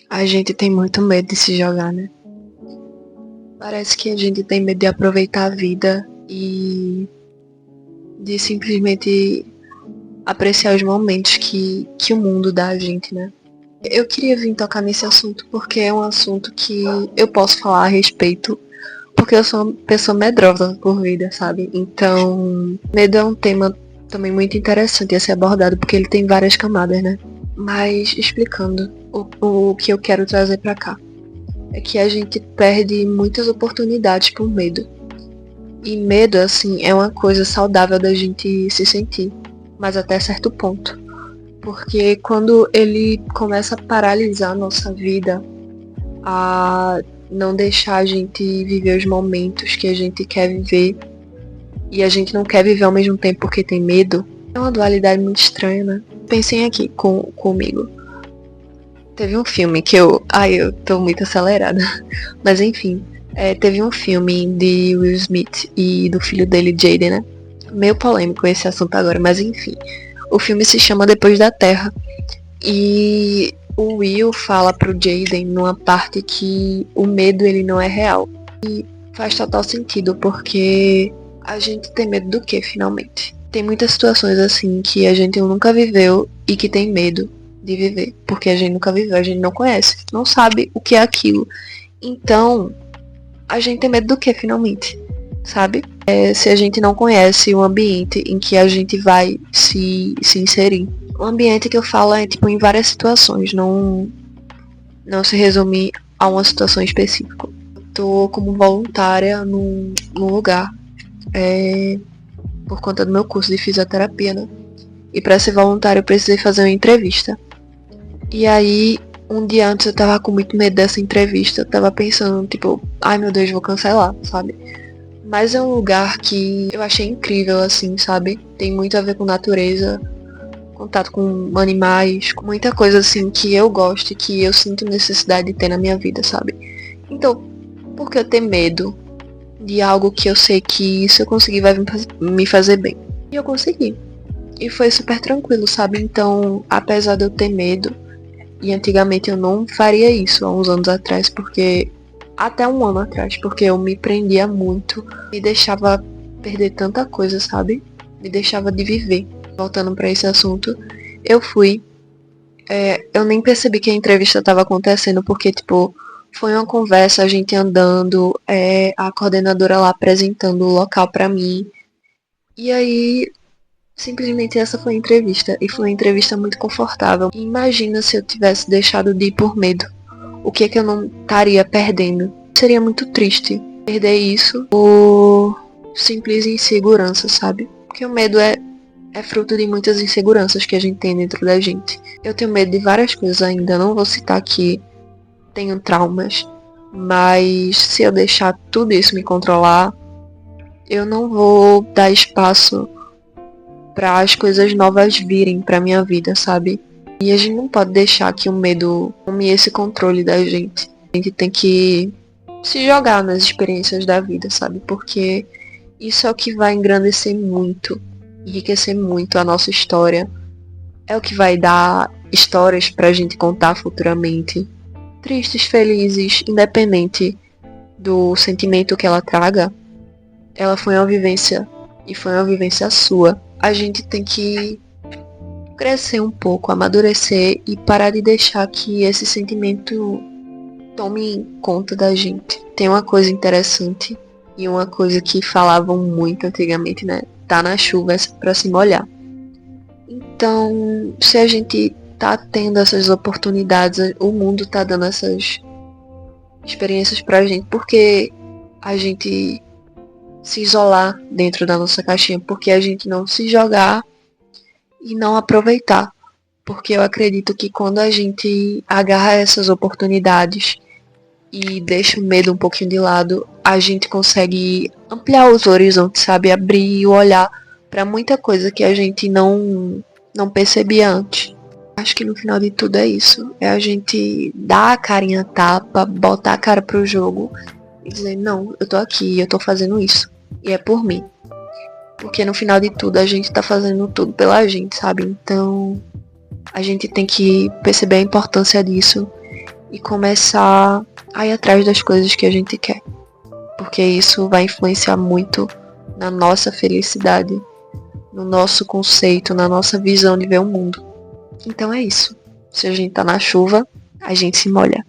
A gente tem muito medo de se jogar, né? Parece que a gente tem medo de aproveitar a vida e de simplesmente apreciar os momentos que o mundo dá a gente, né? Eu queria vir tocar nesse assunto porque é um assunto que eu posso falar a respeito, porque eu sou uma pessoa medrosa por vida, sabe? Então, medo é um tema também muito interessante a ser abordado, porque ele tem várias camadas, né? Mas explicando o que eu quero trazer pra cá. É que a gente perde muitas oportunidades por medo. E medo, assim, é uma coisa saudável da gente se sentir, mas até certo ponto. Porque quando ele começa a paralisar a nossa vida, a não deixar a gente viver os momentos que a gente quer viver, e a gente não quer viver ao mesmo tempo porque tem medo, é uma dualidade muito estranha, né? Pensem aqui comigo. Teve um filme que eu. Ai, eu tô muito acelerada. Mas enfim. Teve um filme de Will Smith e do filho dele, Jaden, né? Meio polêmico esse assunto agora, mas enfim. O filme se chama Depois da Terra. E o Will fala pro Jaden numa parte que o medo ele não é real. E faz total sentido, porque a gente tem medo do que, finalmente? Tem muitas situações assim que a gente nunca viveu e que tem medo de viver, porque a gente nunca viveu, a gente não conhece, não sabe o que é aquilo. Então, a gente tem medo do que, finalmente? Sabe? Se a gente não conhece o ambiente em que a gente vai se inserir. O ambiente que eu falo é tipo em várias situações, não se resume a uma situação específica. Tô como voluntária num lugar, por conta do meu curso de fisioterapia, né? E para ser voluntária eu precisei fazer uma entrevista. E aí, um dia antes eu tava com muito medo dessa entrevista. Eu tava pensando, tipo, ai meu Deus, vou cancelar, sabe? Mas é um lugar que eu achei incrível, assim, sabe? Tem muito a ver com natureza, contato com animais, com muita coisa assim que eu gosto e que eu sinto necessidade de ter na minha vida, sabe? Então, por que eu ter medo de algo que eu sei que se eu conseguir vai me fazer bem? E eu consegui. E foi super tranquilo, sabe? Então, apesar de eu ter medo, e antigamente eu não faria isso há uns anos atrás, porque até um ano atrás, porque eu me prendia muito, me deixava perder tanta coisa, sabe? Me deixava de viver. Voltando pra esse assunto, eu fui. Eu nem percebi que a entrevista estava acontecendo, porque, tipo, foi uma conversa, a gente andando, a coordenadora lá apresentando o local pra mim. E aí, simplesmente essa foi a entrevista. E foi uma entrevista muito confortável. Imagina se eu tivesse deixado de ir por medo. O que é que eu não estaria perdendo? Seria muito triste perder isso por simples insegurança, sabe? Porque o medo é fruto de muitas inseguranças que a gente tem dentro da gente. Eu tenho medo de várias coisas ainda, não vou citar aqui, tenho traumas, mas se eu deixar tudo isso me controlar, eu não vou dar espaço para as coisas novas virem para minha vida, sabe? E a gente não pode deixar que o medo tome esse controle da gente. A gente tem que se jogar nas experiências da vida, sabe? Porque isso é o que vai engrandecer muito, enriquecer muito a nossa história. É o que vai dar histórias pra gente contar futuramente. Tristes, felizes, independente do sentimento que ela traga, ela foi uma vivência e foi uma vivência sua. A gente tem que crescer um pouco, amadurecer e parar de deixar que esse sentimento tome conta da gente. Tem uma coisa interessante e uma coisa que falavam muito antigamente, né? Tá na chuva é pra se molhar. Então, se a gente tá tendo essas oportunidades, o mundo tá dando essas experiências pra gente, porque a gente se isolar dentro da nossa caixinha, porque a gente não se jogar e não aproveitar. Porque eu acredito que quando a gente agarra essas oportunidades e deixa o medo um pouquinho de lado, a gente consegue ampliar os horizontes, sabe? Abrir o olhar para muita coisa que a gente não percebia antes. Acho que no final de tudo é isso. É a gente dar a carinha a tapa, botar a cara pro jogo e dizer, não, eu tô aqui, eu tô fazendo isso. E é por mim. Porque no final de tudo a gente tá fazendo tudo pela gente, sabe? Então a gente tem que perceber a importância disso e começar a ir atrás das coisas que a gente quer. Porque isso vai influenciar muito na nossa felicidade, no nosso conceito, na nossa visão de ver o mundo. Então é isso. Se a gente tá na chuva, a gente se molha.